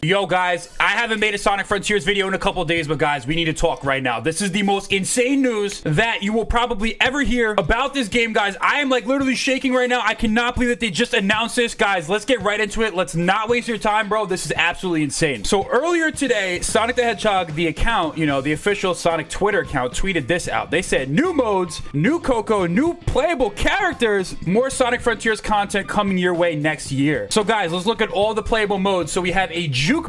Yo guys, I haven't made a Sonic Frontiers video in a couple days, but guys, we need to talk right now. This is the most insane news that you will probably ever hear about this game, guys. I am like literally shaking right now. I cannot believe that they just announced this. Guys, let's get right into it. Let's not waste your time, bro. This is absolutely insane. So earlier today, Sonic the Hedgehog, the account, you know, the official Sonic Twitter account, tweeted this out. They said, new modes, new Coco, new playable characters, more Sonic Frontiers content coming your way next year. So guys, let's look at all the playable modes. So we have a jukebox.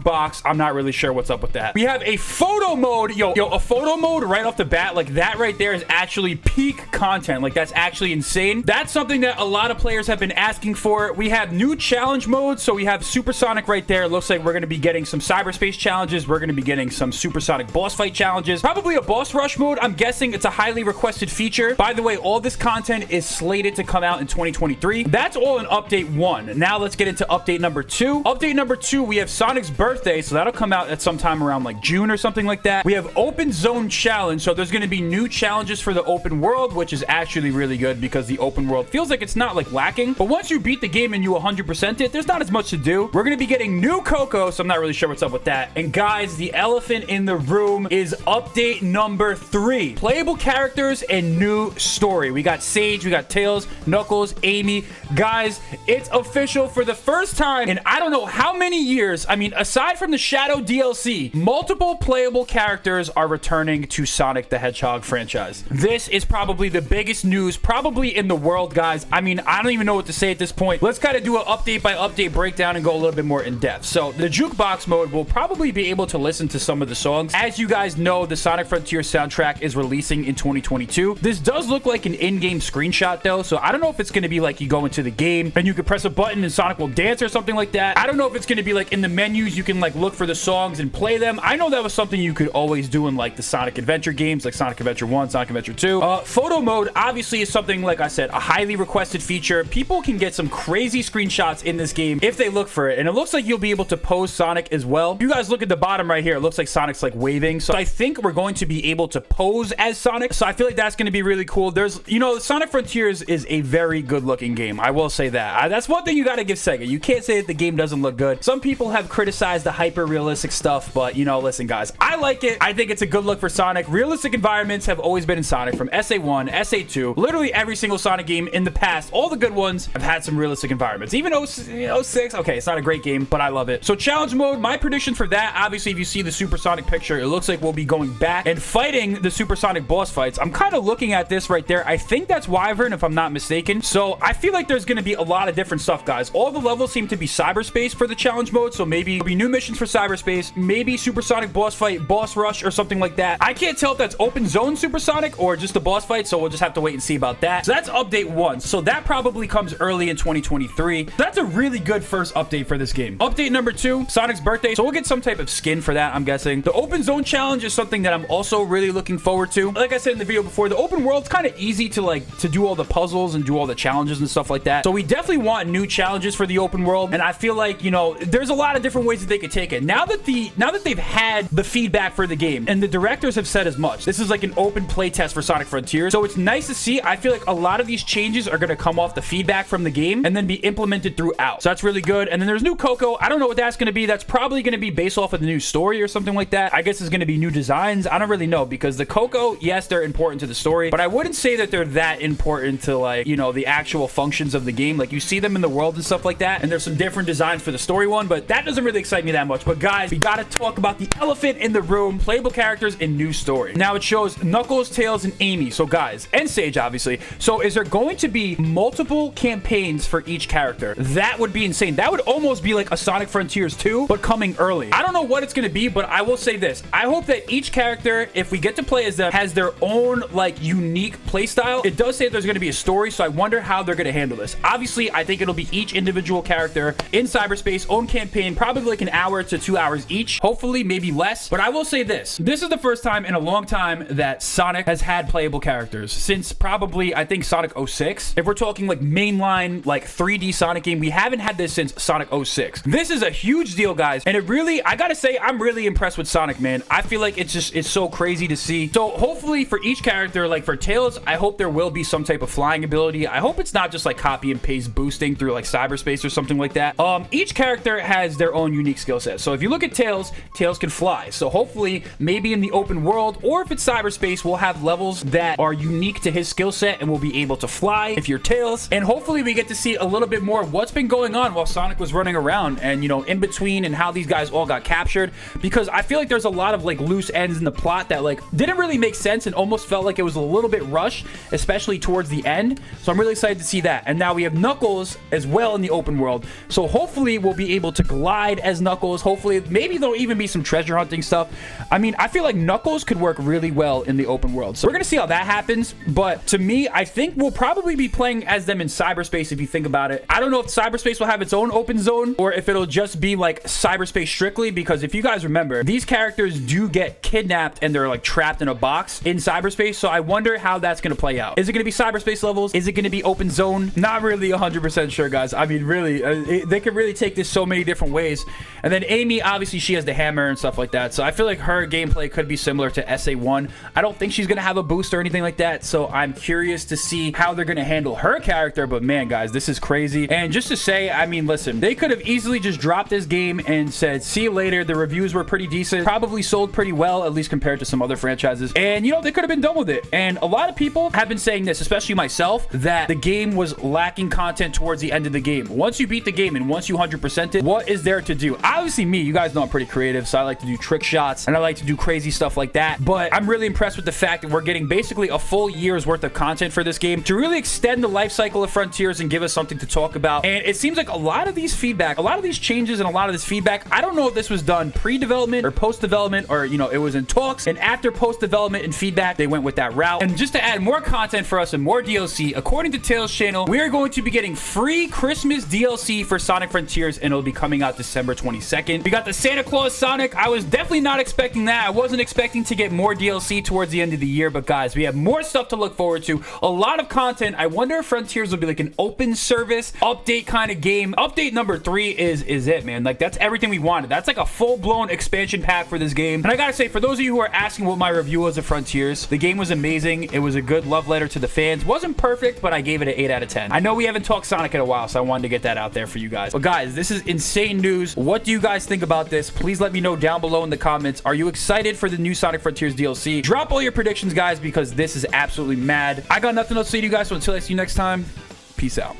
I'm not really sure what's up with that. We have a photo mode. Yo, a photo mode right off the bat, like that right there is actually peak content. Like that's actually insane. That's something that a lot of players have been asking for. We have new challenge modes. So we have Supersonic right there. It looks like we're going to be getting some cyberspace challenges. We're going to be getting some Supersonic boss fight challenges. Probably a boss rush mode. I'm guessing it's a highly requested feature. By the way, all this content is slated to come out in 2023. That's all in update 1. Now let's get into update number 2. Update number 2, we have Sonic's birthday, so that'll come out at some time around like June or something like that. We have open zone challenge, so there's going to be new challenges for the open world, which is actually really good because the open world feels like it's not like lacking, but once you beat the game and you 100% it, there's not as much to do. We're going to be getting new Coco, so I'm not really sure what's up with that. And guys, the elephant in the room is update number 3, playable characters and new story. We got Sage, we got Tails, Knuckles, Amy. Guys, it's official for the first time in I don't know how many years. I mean, aside from the Shadow DLC, multiple playable characters are returning to Sonic the Hedgehog franchise. This is probably the biggest news probably in the world, guys. I mean, I don't even know what to say at this point. Let's kind of do an update by update breakdown and go a little bit more in depth. So the jukebox mode will probably be able to listen to some of the songs. As you guys know, the Sonic Frontier soundtrack is releasing in 2022. This does look like an in-game screenshot though, so I don't know if it's going to be like you go into the game and you can press a button and Sonic will dance or something like that. I don't know if it's going to be like in the menus you can like look for the songs and play them. I know that was something you could always do in like the Sonic Adventure games, like Sonic Adventure 1, Sonic Adventure 2. Photo mode obviously is something, like I said, a highly requested feature. People can get some crazy screenshots in this game if they look for it, and it looks like you'll be able to pose Sonic as well. You guys look at the bottom right here, it looks like Sonic's like waving, so I think we're going to be able to pose as Sonic, so I feel like that's going to be really cool. There's, you know, Sonic Frontiers is a very good looking game. I will say that. That's one thing you got to give Sega. You can't say that the game doesn't look good. Some people have criticized the hyper realistic stuff, but you know, listen guys, I like it. I think it's a good look for Sonic. Realistic environments have always been in Sonic, from SA1, SA2, literally every single Sonic game in the past. All the good ones have had some realistic environments. Even 06, okay, it's not a great game, but I love it. So challenge mode, my prediction for that, obviously if you see the Supersonic picture, it looks like we'll be going back and fighting the Supersonic boss fights. I'm kind of looking at this right there. I think that's Wyvern if I'm not mistaken. So I feel like there's going to be a lot of different stuff, guys. All the levels seem to be cyberspace for the challenge mode, so maybe there'll be new missions for cyberspace, maybe Supersonic boss fight, boss rush, or something like that. I can't tell if that's open zone Supersonic or just the boss fight, so we'll just have to wait and see about that. So that's update 1. So that probably comes early in 2023. That's a really good first update for this game. Update number 2, Sonic's birthday. So we'll get some type of skin for that, I'm guessing. The open zone challenge is something that I'm also really looking forward to. Like I said in the video before, the open world's kind of easy to do all the puzzles and do all the challenges and stuff like that. So we definitely want new challenges for the open world, and I feel like, you know, there's a lot of different ways that they could take it. Now that they've had the feedback for the game, and the directors have said as much, this is like an open playtest for Sonic Frontiers, so it's nice to see. I feel like a lot of these changes are going to come off the feedback from the game and then be implemented throughout, so that's really good. And then there's new Coco. I don't know what that's going to be. That's probably going to be based off of the new story or something like that. I guess it's going to be new designs. I don't really know, because the Coco, yes, they're important to the story, but I wouldn't say that they're that important to, like, you know, the actual functions of the game. Like, you see them in the world and stuff like that, and there's some different designs for the story one, but that doesn't really excite me that much. But guys, we got to talk about the elephant in the room, playable characters and new story. Now it shows Knuckles, Tails, and Amy. So guys, and Sage obviously. So is there going to be multiple campaigns for each character? That would be insane. That would almost be like a Sonic Frontiers 2, but coming early. I don't know what it's going to be, but I will say this. I hope that each character, if we get to play as them, has their own like unique play style. It does say there's going to be a story, so I wonder how they're going to handle this. Obviously, I think it'll be each individual character in cyberspace, own campaign, probably like an hour to 2 hours each. Hopefully, maybe less. But I will say this. This is the first time in a long time that Sonic has had playable characters. Since probably, I think, Sonic 06. If we're talking like mainline, like 3D Sonic game, we haven't had this since Sonic 06. This is a huge deal, guys. And it really, I gotta say, I'm really impressed with Sonic, man. I feel like it's so crazy to see. So hopefully for each character, like for Tails, I hope there will be some type of flying ability. I hope it's not just like copy and paste boosting through like cyberspace or something like that. Each character has their own unique skill set. So if you look at Tails, Tails can fly. So hopefully maybe in the open world, or if it's cyberspace, we'll have levels that are unique to his skill set and we'll be able to fly if you're Tails. And hopefully we get to see a little bit more of what's been going on while Sonic was running around, and you know, in between, and how these guys all got captured, because I feel like there's a lot of like loose ends in the plot that like didn't really make sense and almost felt like it was a little bit rushed, especially towards the end. So I'm really excited to see that. And now we have Knuckles as well in the open world, so hopefully we'll be able to glide as Knuckles. Hopefully maybe there'll even be some treasure hunting stuff. I mean, I feel like Knuckles could work really well in the open world, so we're gonna see how that happens. But to me, I think we'll probably be playing as them in cyberspace. If you think about it, I don't know if cyberspace will have its own open zone or if it'll just be like cyberspace strictly, because if you guys remember, these characters do get kidnapped and they're like trapped in a box in cyberspace. So I wonder how that's going to play out. Is it going to be cyberspace levels? Is it going to be open zone? Not really 100% sure, guys. I mean, really, they could really take this so many different ways. And then Amy, obviously she has the hammer and stuff like that, so I feel like her gameplay could be similar to SA1. I don't think she's going to have a boost or anything like that, so I'm curious to see how they're going to handle her character. But man, guys, this is crazy. And just to say, I mean, listen, they could have easily just dropped this game and said, see you later. The reviews were pretty decent, probably sold pretty well, at least compared to some other franchises, and you know, they could have been done with it. And a lot of people have been saying this, especially myself, that the game was lacking content towards the end of the game. Once you beat the game and once you 100% it, what is there to do? Obviously me, you guys know I'm pretty creative, so I like to do trick shots and I like to do crazy stuff like that. But I'm really impressed with the fact that we're getting basically a full year's worth of content for this game to really extend the life cycle of Frontiers and give us something to talk about. And it seems like a lot of these feedback, a lot of these changes and a lot of this feedback, I don't know if this was done pre-development or post-development, or you know, it was in talks, and after post-development and feedback they went with that route. And just to add more content for us and more DLC, according to Tails channel, we are going to be getting free Christmas DLC for Sonic Frontiers, and it'll be coming out December 22nd. We got the Santa Claus Sonic. I was definitely not expecting that. I wasn't expecting to get more DLC towards the end of the year, but guys, we have more stuff to look forward to, a lot of content. I wonder if Frontiers will be like an open service update kind of game. Update number 3 is it, man. Like, that's everything we wanted. That's like a full-blown expansion pack for this game. And I gotta say, for those of you who are asking what my review was of Frontiers, the game was amazing. It was a good love letter to the fans. Wasn't perfect, but I gave it an 8 out of 10. I know we haven't talked Sonic in a while, so I wanted to get that out there for you guys. But guys, this is insane news. What do you guys think about this? Please let me know down below in the comments. Are you excited for the new Sonic Frontiers DLC? Drop all your predictions, guys, because this is absolutely mad. I got nothing else to say to you guys, so until I see you next time, peace out.